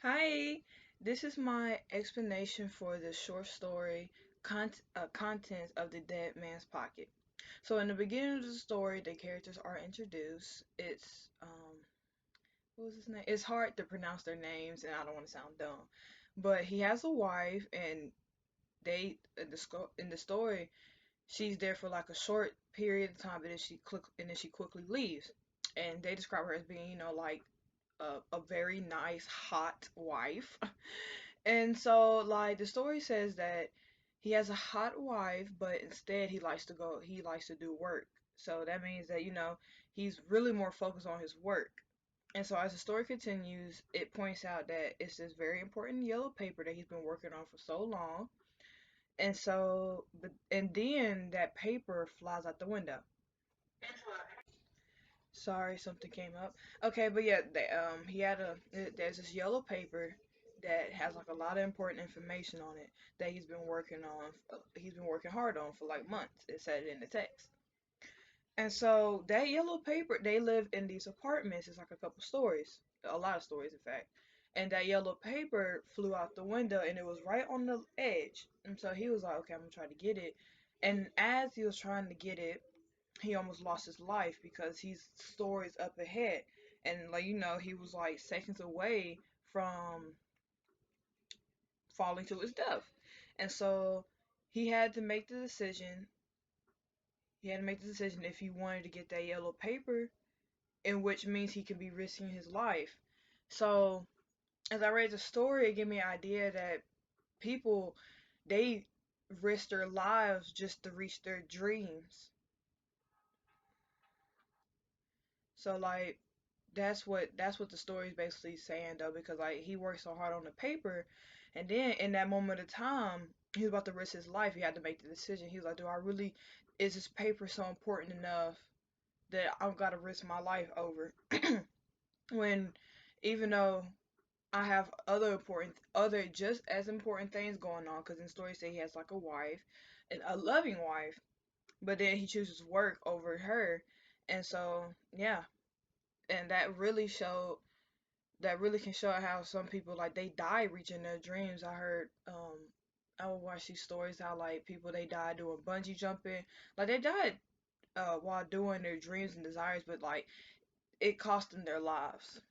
Hi, this is my explanation for the short story Contents of the Dead Man's Pocket. So in the beginning of the story, the characters are introduced. It's what was his name? It's hard to pronounce their names, and I don't want to sound dumb. But he has a wife, and they in the story, she's there for like a short period of time, and then she quickly leaves. And they describe her as being, like a very nice, hot wife. And so, like, the story says that he has a hot wife, but instead he likes to do work. So that means that, he's really more focused on his work. And so as the story continues, it points out that it's this very important yellow paper that he's been working on for so long. And so, and then that paper flies out the window. Sorry, something came up. Okay, but yeah, there's this yellow paper that has like a lot of important information on it that he's been working on. He's been working hard on for like months. It said it in the text. And so that yellow paper, they live in these apartments. It's like a couple stories, a lot of stories, in fact. And that yellow paper flew out the window, and it was right on the edge. And so he was like, "Okay, I'm gonna try to get it." And as he was trying to get it, he almost lost his life because he's stories up ahead, and like he was like seconds away from falling to his death. And so he had to make the decision. He had to make the decision if he wanted to get that yellow paper, in which means he could be risking his life. So as I read the story, it gave me an idea that people, they risk their lives just to reach their dreams. So like that's what the story is basically saying though, because like he worked so hard on the paper, and then in that moment of time he was about to risk his life. He had to make the decision. He was like, do I really, is this paper so important enough that I've got to risk my life over? When, even though I have other just as important things going on, because in the story say he has like a wife, and a loving wife, but then he chooses work over her. And so yeah, and that really can show how some people, like, they die reaching their dreams. I would watch these stories how like people, they died doing bungee jumping, like they died while doing their dreams and desires, but like it cost them their lives.